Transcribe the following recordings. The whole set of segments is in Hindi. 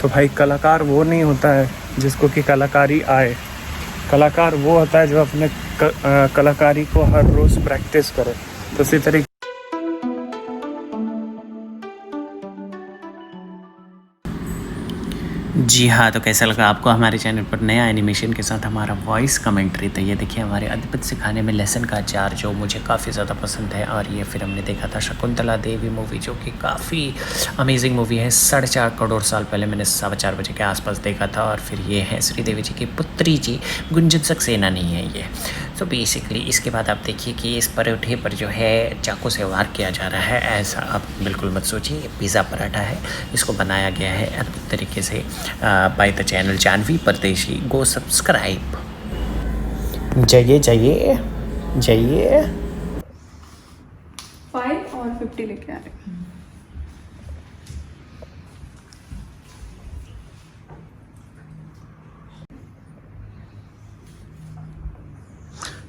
तो भाई कलाकार वो नहीं होता है जिसको कि कलाकारी आए। कलाकार वो होता है जो अपने कलाकारी को हर रोज़ प्रैक्टिस करे। तो इसी तरीके जी हाँ, तो कैसा लगा आपको हमारे चैनल पर नया एनिमेशन के साथ हमारा वॉइस कमेंट्री। तो ये देखिए हमारे अद्भुत से खाने में लहसुन का अचार जो मुझे काफ़ी ज़्यादा पसंद है। और ये फिर हमने देखा था शकुंतला देवी मूवी जो कि काफ़ी अमेजिंग मूवी है। 4.5 करोड़ साल पहले मैंने 4:15 बजे के आसपास देखा था। और फिर ये है श्रीदेवी जी की पुत्री जी गुंजन सक्सेना नहीं है ये। तो बेसिकली इसके बाद आप देखिए कि इस पराठे पर जो है चाकू से वार किया जा रहा है। ऐसा आप बिल्कुल मत सोचिए, पिज़्ज़ा पराठा है। इसको बनाया गया है अद्भुत तरीके से बाय द चैनल जानवी परदेशी। Go subscribe. जाइए जाइए जाइए। 5 और 50 लेके आ रहे।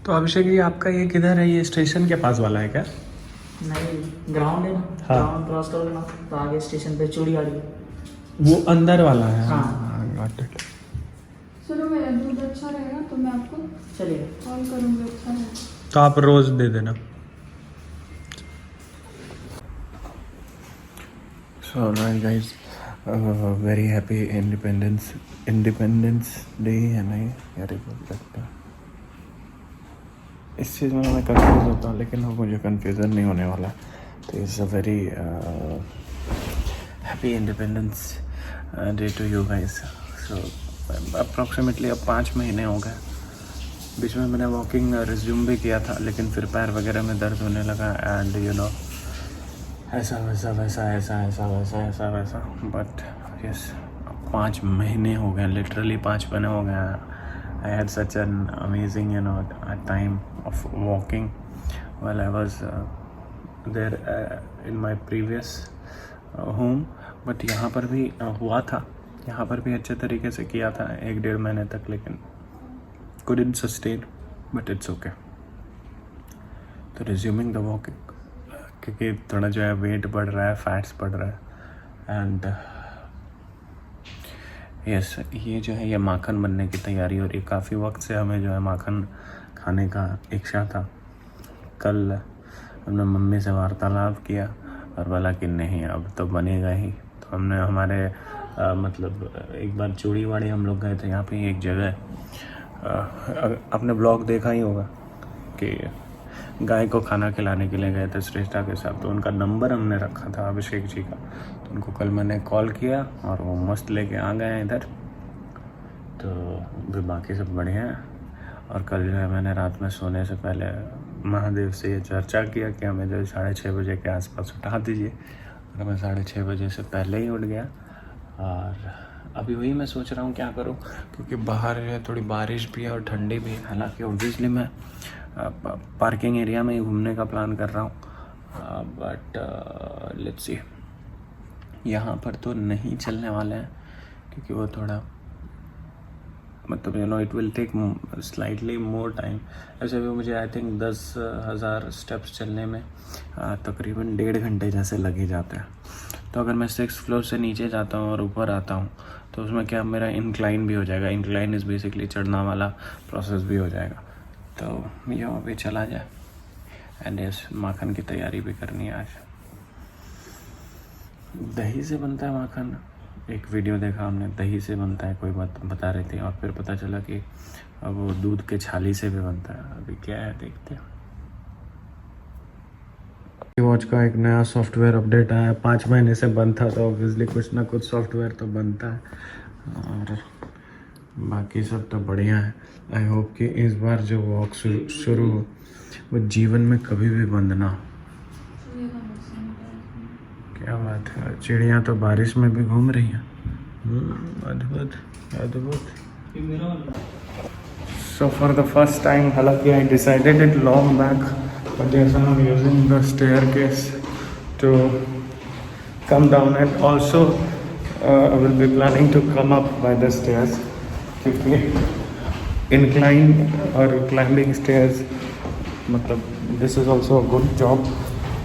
तो अभिषेक जी आपका ये किधर है? ये स्टेशन के पास वाला है क्या? नहीं, ग्राउंड है ना। हाँ। ग्राउंड क्रॉस करोगे ना तो आगे स्टेशन पे चूड़ी गाड़ी है। वो अंदर वाला है। हाँ। got it। चलो मेरा दूध अच्छा रहेगा तो मैं आपको चलिए। कॉल करूँगी। अच्छा रहेगा तो आप रोज दे देना। So guys, very happy independence day है ना ये रिपब्लिक। इस चीज़ में मैं कंफ्यूज होता हूँ, लेकिन अब मुझे कंफ्यूजन नहीं होने वाला। तो it's a very happy independence day to you guys. So approximately अब 5 महीने हो गए। बीच में मैंने वॉकिंग रिज्यूम भी किया था, लेकिन फिर पैर वगैरह में दर्द होने लगा एंड यू नो ऐसा वैसा वैसा ऐसा ऐसा वैसा ऐसा वैसा। बट यस, 5 महीने हो गए, लिटरली 5 महीने हो गए। I had such an amazing, a time of walking while I was there in my previous home. But यहाँ पर भी हुआ था, यहाँ पर भी अच्छे तरीके से किया था 1-1.5 महीने तक, लेकिन couldn't sustain, but it's okay. तो resuming the walking, क्योंकि थोड़ा जो है वेट बढ़ रहा है, फैट्स बढ़ रहा है एंड यस ये जो है ये माखन बनने की तैयारी हो रही है। काफ़ी वक्त से हमें जो है माखन खाने का इच्छा था। कल हमने मम्मी से वार्तालाप किया और बोला कि नहीं अब तो बनेगा ही। तो हमने हमारे मतलब एक बार चूड़ीवाड़ी हम लोग गए थे। यहाँ पे एक जगह है, आपने ब्लॉग देखा ही होगा कि गाय को खाना खिलाने के लिए गए थे श्रेष्ठा के साथ। तो उनका नंबर हमने रखा था अभिषेक जी का। तो उनको कल मैंने कॉल किया और वो मस्त लेके आ गए हैं इधर। तो भी बाकी सब बढ़िया है। और कल जो है मैंने रात में सोने से पहले महादेव से ये चर्चा किया कि हमें जो 6:30 बजे के आसपास उठा दीजिए। और मैं 6:30 बजे से पहले ही उठ गया। और अभी वही मैं सोच रहा हूँ क्या करूँ, क्योंकि बाहर जो है थोड़ी बारिश भी है और ठंडी भी है। हालांकि ऑब्वियसली मैं पार्किंग एरिया में ही घूमने का प्लान कर रहा हूँ, बट लेट्स सी। यहाँ पर तो नहीं चलने वाले हैं क्योंकि वो थोड़ा मतलब it will take slightly more time. ऐसे भी मुझे आई थिंक 10,000 स्टेप्स चलने में तकरीबन 1.5 घंटे जैसे लग ही जाते हैं। तो अगर मैं 6th फ्लोर से नीचे जाता हूँ और ऊपर आता हूँ तो उसमें क्या मेरा इंक्लाइन भी हो जाएगा। इंक्लाइन इज़ बेसिकली चढ़ना वाला प्रोसेस भी हो जाएगा। तो ये अभी चला जाए एंड यस माखन की तैयारी भी करनी है। आज दही से बनता है माखन। एक वीडियो देखा हमने, दही से बनता है, कोई बता रही थी। और फिर पता चला कि अब वो दूध के छाली से भी बनता है। अभी क्या है देखते हैं। वॉच का एक नया सॉफ्टवेयर अपडेट आया है। 5 महीने से बंद था तो ऑब्वियसली कुछ ना कुछ सॉफ्टवेयर तो बनता है। और बाकी सब तो बढ़िया है। आई होप कि इस बार जो वॉक शुरू हो वो जीवन में कभी भी बंद ना हो। क्या बात है, चिड़िया तो बारिश में भी घूम रही हैं। अद्भुत अद्भुत। So for the first time, हालांकि I decided it long back, but yes, I'm using the staircase to come down, and also I will be planning to come up by the stairs, क्योंकि incline और climbing stairs मतलब this is also a good job.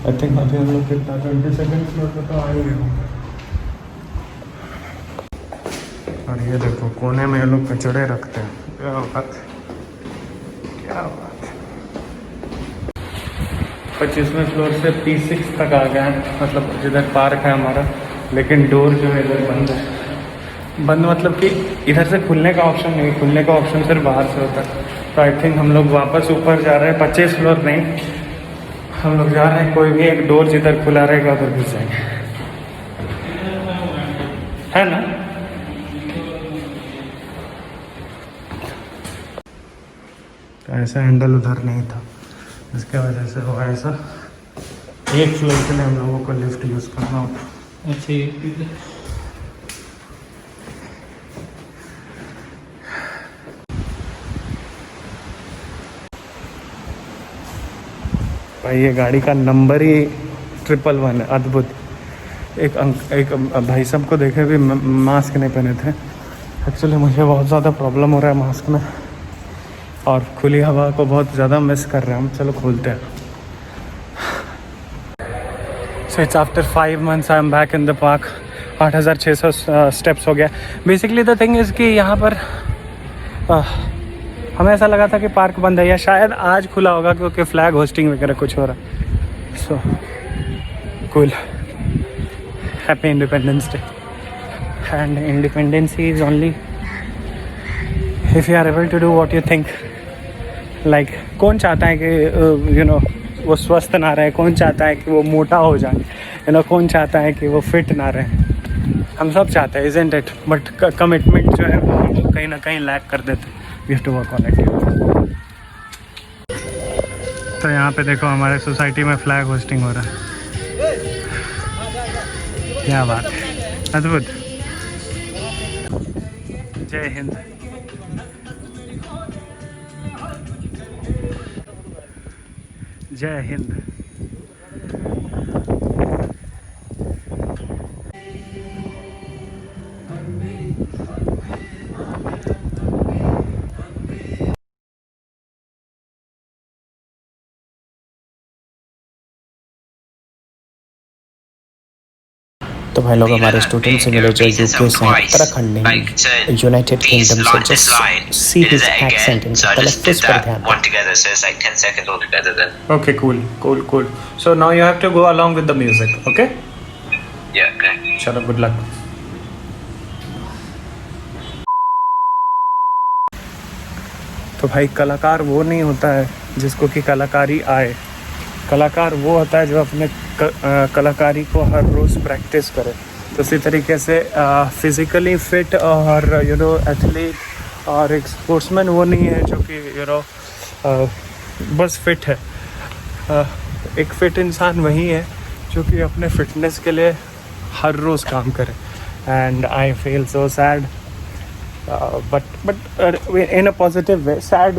I think अभी हम लोग कितना 22nd फ्लोर पर तो आए हुए होंगे। और ये देखो कोने में ये लोग कचड़े रखते हैं। क्या बात, क्या बात। 25वें फ्लोर से P6 तक आ गए हैं, मतलब जिधर पार्क है हमारा, लेकिन डोर जो है इधर बंद है। बंद मतलब कि इधर से खुलने का ऑप्शन नहीं, खुलने का ऑप्शन सिर्फ बाहर से होता है। तो आई थिंक हम लोग वापस ऊपर जा रहे हैं, 25 फ्लोर नहीं, हम लोग जा रहे हैं कोई भी एक डोर जिधर खुला रहेगा उधर घुस जाएंगे, है ना। तो ऐसा हैंडल उधर नहीं था, इसके वजह से वो ऐसा एक फ्लोर के लिए हम लोगों को लिफ्ट यूज़ करना होता। अच्छा ये भाई ये गाड़ी का नंबर ही 111 है, अद्भुत। एक भाई साहब को देखे भी मास्क नहीं पहने थे। एक्चुअली मुझे बहुत ज़्यादा प्रॉब्लम हो रहा है मास्क में, और खुली हवा को बहुत ज़्यादा मिस कर रहे हैं हम। चलो खोलते हैं। So it's after 5 months I am back in the park. 8600 steps हो गया। बेसिकली द थिंग इज़ कि यहाँ पर हमें ऐसा लगा था कि पार्क बंद है, या शायद आज खुला होगा क्योंकि फ्लैग होस्टिंग वगैरह कुछ हो रहा है। So cool, happy independence day. And independency is only if you are able to do what you think. Like कौन चाहता है कि वो स्वस्थ ना रहे, कौन चाहता है कि वो मोटा हो जाए, कौन चाहता है कि वो फिट ना रहे। हम सब चाहते हैं, इज़न्ट इट? बट कमिटमेंट जो है वो कहीं ना कहीं लैक कर देते। We have to work on it. तो यहाँ पे देखो हमारे सोसाइटी में फ्लैग होस्टिंग हो रहा है। क्या बात है, अद्भुत। जय हिंद। जय हिंद। तो भाई लोग हमारे स्टूडेंट से मिले जो यूके से उत्तराखंड नहीं यूनाइटेड किंगडम से। जस्ट सी हिज एक्सेंट इन तलफ्फुज़ पर ध्यान। one together, so it's like 10 seconds altogether then. Okay, cool. So now you have to go along with the music, okay? Yeah, okay. चलो, good luck. तो भाई कलाकार वो नहीं होता है जिसको कि कलाकारी आए। कलाकार वो होता है जो अपने कलाकारी को हर रोज़ प्रैक्टिस करे। तो इसी तरीके से फिज़िकली फिट और एथलीट और एक स्पोर्ट्समैन वो नहीं है जो कि बस फिट है। एक फिट इंसान वही है जो कि अपने फिटनेस के लिए हर रोज़ काम करे। And I feel so sad, but in a positive way. Sad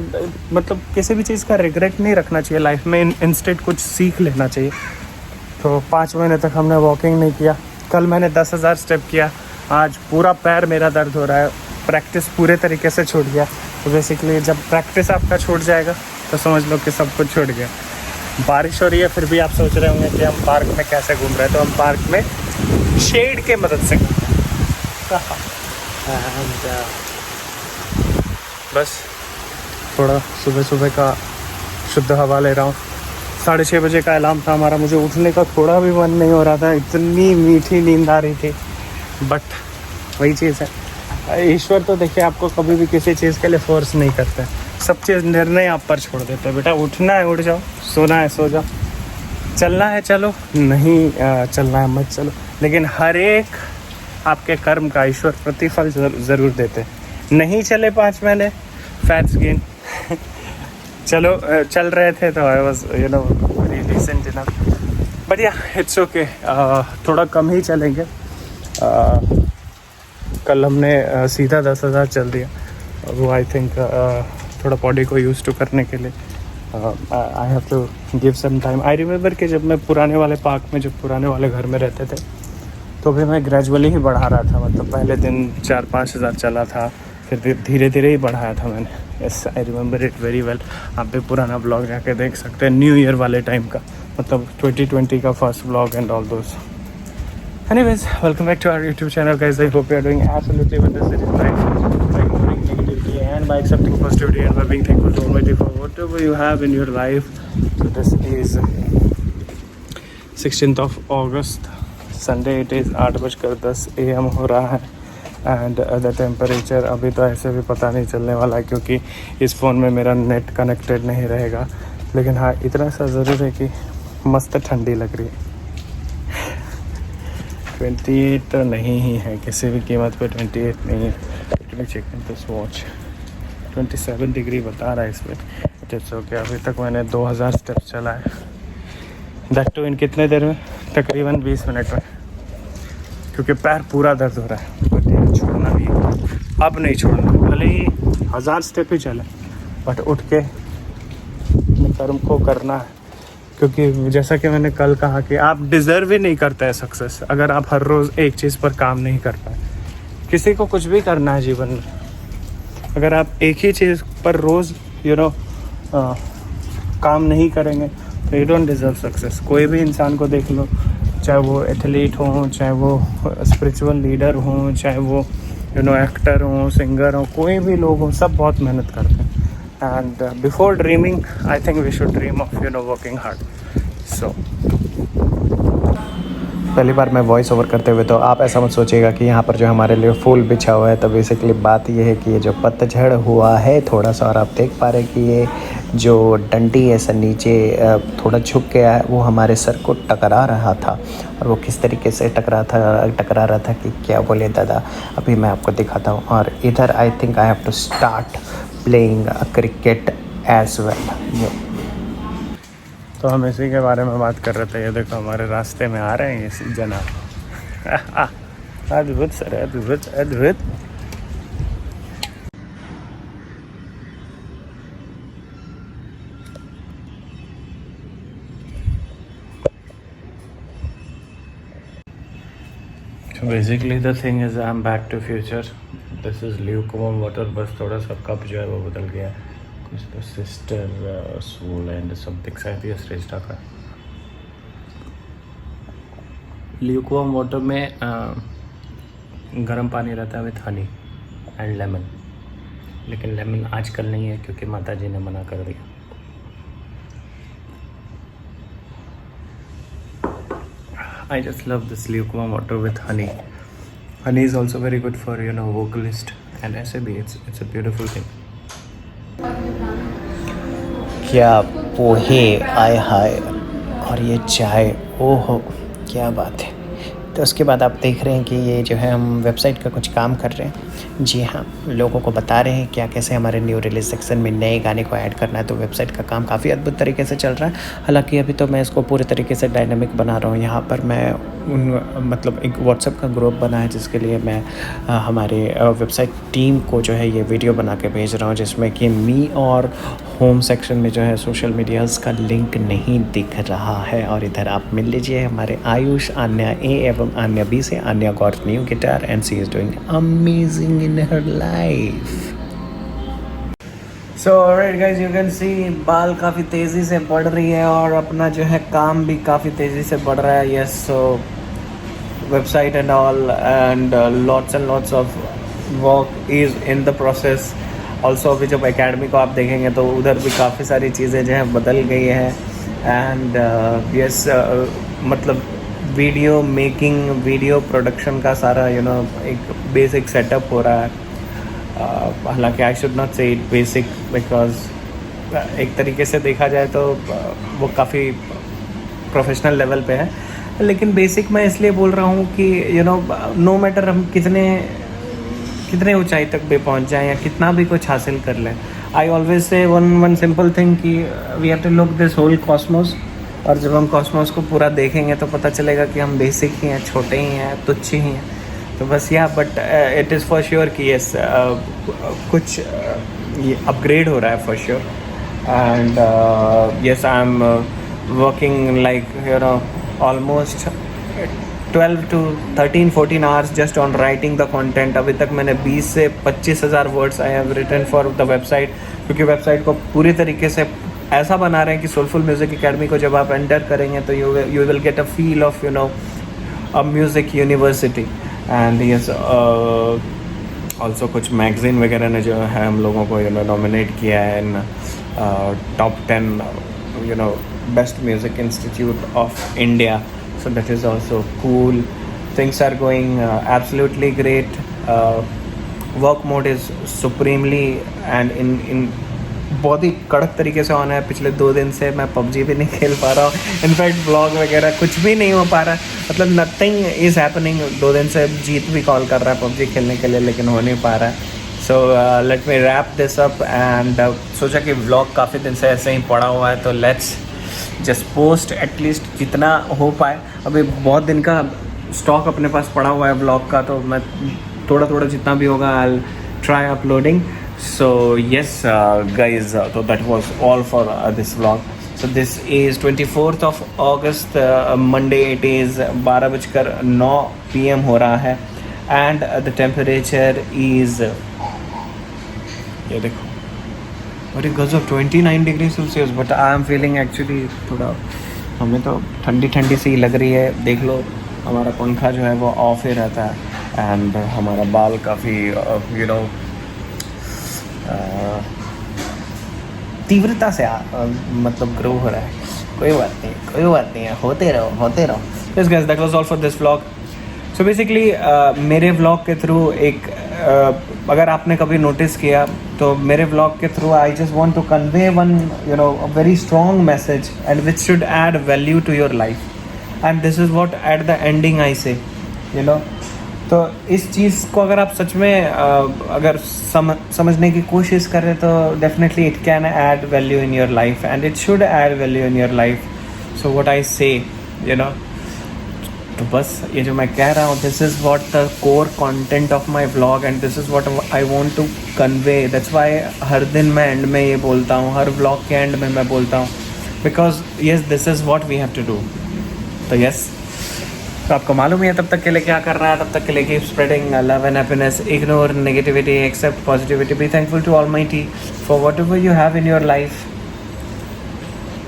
मतलब किसी भी चीज़ का रिग्रेट नहीं रखना चाहिए लाइफ में, इंस्टेड कुछ सीख लेना चाहिए। तो 5 महीने तक हमने वॉकिंग नहीं किया। कल मैंने 10,000 स्टेप किया, आज पूरा पैर मेरा दर्द हो रहा है। प्रैक्टिस पूरे तरीके से छूट गया। तो बेसिकली जब प्रैक्टिस आपका छूट जाएगा तो समझ लो कि सब कुछ छूट गया। बारिश हो रही है, फिर भी आप सोच रहे होंगे कि हम पार्क में कैसे घूम रहे हैं। तो हम पार्क में शेड के मदद से बस थोड़ा सुबह सुबह का शुद्ध हवा ले रहा हूँ। 6:30 बजे का अलार्म था हमारा, मुझे उठने का थोड़ा भी मन नहीं हो रहा था, इतनी मीठी नींद आ रही थी। बट वही चीज़ है, ईश्वर तो देखिए आपको कभी भी किसी चीज़ के लिए फोर्स नहीं करते। सब चीज़ निर्णय आप पर छोड़ देते हैं। बेटा उठना है उठ जाओ, सोना है सो जाओ, चलना है चलो, नहीं चलना है मत चलो। लेकिन हर एक आपके कर्म का ईश्वर प्रतिफल ज़रूर देते। नहीं चले 5 महीने, फैट्स गेन चलो चल रहे थे तो I was very decent enough. But yeah it's okay, थोड़ा कम ही चलेंगे। कल हमने सीधा 10,000 चल दिया। वो आई थिंक थोड़ा बॉडी को यूज़ टू करने के लिए I have to give some time. I remember कि जब मैं पुराने वाले पार्क में, जब पुराने वाले घर में रहते थे, तो भी मैं ग्रेजुअली ही बढ़ा रहा था। मतलब पहले दिन 4-5 हज़ार चला था, फिर धीरे धीरे ही बढ़ाया था मैंने। Yes, I remember it very well. आप भी पुराना ब्लॉग जाके देख सकते हैं, न्यू ईयर वाले टाइम का, मतलब 2020 का first blog and all those. Anyways, welcome back to our YouTube channel, guys. I hope you are doing absolutely well. This is life by ignoring negativity and by accepting positivity and by being thankful to Almighty for whatever you have in your life. So this is 16th of August, Sunday. It is 8:10 AM हो रहा है एंड द टेम्परेचर अभी तो ऐसे भी पता नहीं चलने वाला है क्योंकि इस फ़ोन में मेरा नेट कनेक्टेड नहीं रहेगा. लेकिन हाँ, इतना सा ज़रूर है कि मस्त ठंडी लग रही है. 28 तो नहीं ही है, किसी भी कीमत पे 28 नहीं है. लेकिन चेक दिस वॉच 27 डिग्री बता रहा है इस पर. It's okay. अभी तक मैंने 2000 स्टेप्स चला है. दैट टू इन कितने देर में? तकरीबन 20 मिनट में, क्योंकि पैर पूरा दर्द हो रहा है. बट यार छोड़ना भी है, अब नहीं छोड़ना. भले ही 1000 स्टेप ही चले बट उठ के कर्म को करना है. क्योंकि जैसा कि मैंने कल कहा कि आप डिज़र्व ही नहीं करते हैं सक्सेस अगर आप हर रोज़ एक चीज़ पर काम नहीं कर पाए. किसी को कुछ भी करना है जीवन में, अगर आप एक ही चीज़ पर रोज़ काम नहीं करेंगे तो यू डोंट डिज़र्व सक्सेस. कोई भी इंसान को देख लो, चाहे वो एथलीट हो, चाहे वो स्पिरिचुअल लीडर हो, चाहे वो एक्टर हो, सिंगर हो, कोई भी लोग हो, सब बहुत मेहनत करते हैं. And before dreaming, I think we should dream of working hard. So पहली बार मैं वॉइस ओवर करते हुए तो आप ऐसा मत सोचिएगा कि यहाँ पर जो हमारे लिए फूल बिछा हुआ है. तो बेसिकली बात ये है कि ये जो पतझड़ हुआ है थोड़ा सा, और आप देख पा रहे हैं कि ये जो डंडी है सर नीचे थोड़ा झुक गया है, वो हमारे सर को टकरा रहा था. और वो किस तरीके से टकरा रहा था कि क्या बोले दादा, अभी मैं आपको दिखाता हूँ. और इधर I think I have to start playing cricket as well. तो हम इसी के बारे में बात कर रहे थे. ये देखो हमारे रास्ते में आ रहे हैं ये जनाब. अद्भुत सर, अद्भुत अद्भुत. So basically the thing is I'm back to future. This is lukewarm water. बस थोड़ा सा कप जो है वो बदल गया. कुछ तो सिस्टर सोल एंड समथिंग शायद ये श्रेष्ठा का. ल्यूकवार्म वाटर में गर्म पानी रहता है विथ हनी एंड लेमन. लेकिन लेमन आजकल नहीं है क्योंकि माता जी ने मना कर दिया. I just love this lukewarm water with honey. Honey is also very good for vocalist and ऐसे भी it's a beautiful thing. क्या पोहे आए हाय, और ये चाय, ओहो क्या बात है. तो उसके बाद आप देख रहे हैं कि ये जो है हम वेबसाइट का कुछ काम कर रहे हैं. जी हाँ, लोगों को बता रहे हैं क्या कैसे हमारे न्यू रिलीज सेक्शन में नए गाने को ऐड करना है. तो वेबसाइट का काम काफ़ी अद्भुत तरीके से चल रहा है. हालांकि अभी तो मैं इसको पूरे तरीके से डायनामिक बना रहा हूँ. यहाँ पर मैं मतलब एक व्हाट्सएप का ग्रुप बना है जिसके लिए मैं हमारे वेबसाइट टीम को जो है ये वीडियो बना के भेज रहा हूँ, जिसमें कि मी और होम सेक्शन में जो है सोशल मीडियाज़ का लिंक नहीं दिख रहा है. और इधर आप मिल लीजिए हमारे आयुष, आन्या ए एवं आन्या बी से. Anya got new guitar and she is doing amazing in her life. So alright guys, you can see बाल काफ़ी तेज़ी से बढ़ रही है और अपना जो है काम भी काफ़ी तेज़ी से बढ़ रहा है. Yes, so website and all and lots of work is in the process. Also अभी जब एकेडमी को आप देखेंगे तो उधर भी काफ़ी सारी चीज़ें जो हैं बदल गई हैं. एंड yes, मतलब वीडियो मेकिंग, वीडियो प्रोडक्शन का सारा एक बेसिक सेटअप हो रहा है. हालांकि आई शुड नॉट से इट बेसिक बिकॉज एक तरीके से देखा जाए तो वो काफ़ी प्रोफेशनल लेवल पे है. लेकिन बेसिक मैं इसलिए बोल रहा हूँ कि नो मैटर हम कितने ऊंचाई तक भी पहुँच जाएं या कितना भी कुछ हासिल कर लें, I always say one simple thing कि we have to look this whole cosmos. और जब हम कॉस्मोस को पूरा देखेंगे तो पता चलेगा कि हम बेसिक ही हैं, छोटे ही हैं, तुच्छ ही हैं. तो बस but it is for sure कि यस कुछ ये अपग्रेड हो रहा है for sure. And yes I am working like almost 12 to 13-14 hours just on writing the content. अभी तक मैंने 20 से 25,000 words I have written for the website, क्योंकि वेबसाइट को पूरी तरीके से ऐसा बना रहे हैं कि सोलफुल म्यूज़िक एकेडमी को जब आप एंटर करेंगे तो you will get a feel of a music university and yes also कुछ मैगज़ीन वगैरह ने जो है हम लोगों को नॉमिनेट किया है in top 10 best music institute of India. So that is also cool. Things are going absolutely great. Work mode is supremely and in बहुत ही कड़क तरीके से ऑन है. पिछले 2 दिन से मैं PUBG भी नहीं खेल पा रहा हूँ. इनफैक्ट ब्लॉग वगैरह कुछ भी नहीं हो पा रहा है. मतलब नथिंग इज़ हैपनिंग. 2 दिन से जीत भी कॉल कर रहा है PUBG खेलने के लिए, लेकिन हो नहीं पा रहा है. So let me wrap this up and सोचा कि व्लॉग काफ़ी दिन से ऐसे ही पड़ा हुआ है, तो लेट्स जस्ट पोस्ट एटलीस्ट जितना हो पाए. अभी बहुत दिन का स्टॉक अपने पास पड़ा हुआ है व्लॉग का, तो मैं थोड़ा थोड़ा जितना भी होगा I will try uploading. So yes guys, तो that was all for this vlog. So this is 24th of August, Monday. It is 12:09 PM हो रहा है एंड द टेम्परेचर इज़, ये देखो, अरे गजब 29 degree Celsius. But I am feeling actually थोड़ा, हमें तो ठंडी ठंडी सी लग रही है. देख लो हमारा पंखा जो है वो ऑफ ही रहता है एंड हमारा बाल काफ़ी तीव्रता से मतलब ग्रो हो रहा है. कोई बात नहीं है, होते रहो. Yes guys, that was all for this vlog. So basically मेरे व्लॉग के थ्रू एक अगर आपने कभी नोटिस किया तो मेरे व्लॉग के through I just want to convey one a very strong message and which should add value to your life. And this is what at the ending I say तो इस चीज़ को अगर आप सच में अगर समझने की कोशिश करें तो definitely it can add value in your life and it should add value in your life. So what I say तो बस ये जो मैं कह रहा हूँ, this is what the core content of my vlog and this is what I want to convey. That's why हर दिन मैं एंड में ये बोलता हूँ, हर व्लॉग के एंड में मैं बोलता हूँ, because yes this is what we have to do. तो यस, तो आपको मालूम है तब तक के लिए क्या करना है. तब तक के लिए keep spreading love and happiness, ignore negativity, accept positivity, be thankful to almighty for whatever you have in your life.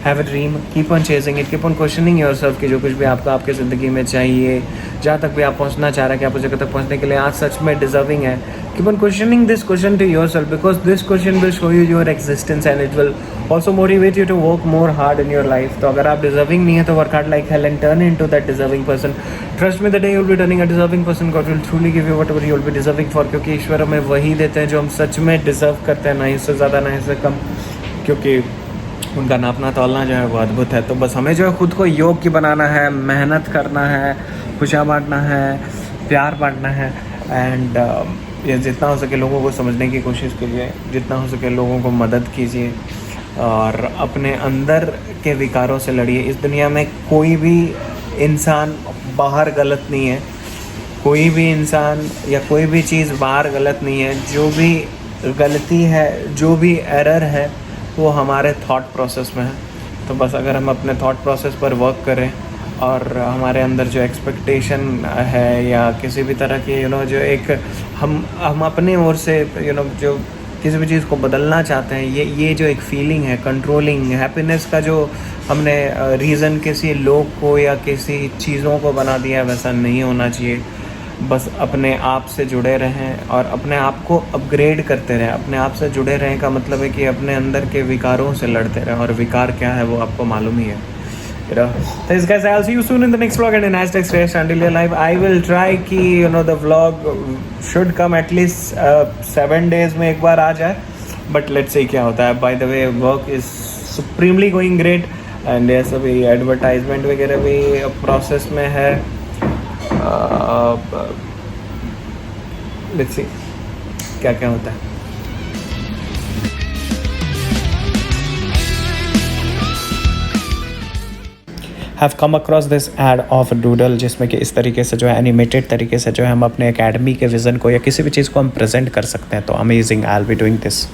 Have a dream, keep on chasing it, keep on questioning yourself कि जो कुछ भी आपको आपके ज़िंदगी में चाहिए, जहाँ तक भी आप पहुँचना चाह रहे हैं कि आप उस जगह तक पहुँचने के लिए आज सच में डिजर्विंग है. Keep on questioning this question to yourself because this question will show you your existence and it will also motivate you to work more hard in your life. तो अगर आप डिजर्विंग नहीं है तो work hard like hell and turn into that deserving person. Trust me the day you will be turning a deserving person, God will truly give you whatever you will be deserving for. क्योंकि ईश्वर हमें वही देते हैं जो हम सच में डिजर्व करते हैं, ना इससे ज़्यादा ना इससे कम, क्योंकि उनका नापना तोलना जो है वो अद्भुत है. तो बस हमें जो है खुद को योग्य बनाना है, मेहनत करना है, खुशियाँ बांटना है, प्यार बांटना है एंड ये जितना हो सके लोगों को समझने की कोशिश कीजिए, जितना हो सके लोगों को मदद कीजिए और अपने अंदर के विकारों से लड़िए. इस दुनिया में कोई भी इंसान बाहर गलत नहीं है, कोई भी इंसान या कोई भी चीज़ बाहर गलत नहीं है. जो भी गलती है, जो भी एरर है, वो हमारे थॉट प्रोसेस में है. तो बस अगर हम अपने थॉट प्रोसेस पर वर्क करें और हमारे अंदर जो एक्सपेक्टेशन है या किसी भी तरह की जो एक हम अपने ओर से जो किसी भी चीज़ को बदलना चाहते हैं, ये जो एक फीलिंग है कंट्रोलिंग हैप्पीनेस का, जो हमने रीज़न किसी लोग को या किसी चीज़ों को बना दिया, वैसा नहीं होना चाहिए. बस अपने आप से जुड़े रहें और अपने आप को अपग्रेड करते रहें. अपने आप से जुड़े रहें का मतलब है कि अपने अंदर के विकारों से लड़ते रहें, और विकार क्या है वो आपको मालूम ही है. Thanks guys, I'll see you soon in the next vlog and a nice day. Until your life, I will try कि the vlog should come at least 7 days में एक बार आ जाए, but let's see क्या होता है. By the way, work is supremely going great and yes, अभी advertisement वगैरह भी process में है. लेट्स सी क्या क्या होता है. Have come across this ad of doodle, जिसमें कि इस तरीके से जो है एनिमेटेड तरीके से जो है हम अपने एकेडमी के विज़न को या किसी भी चीज़ को हम प्रेजेंट कर सकते हैं. तो amazing, I will be doing this.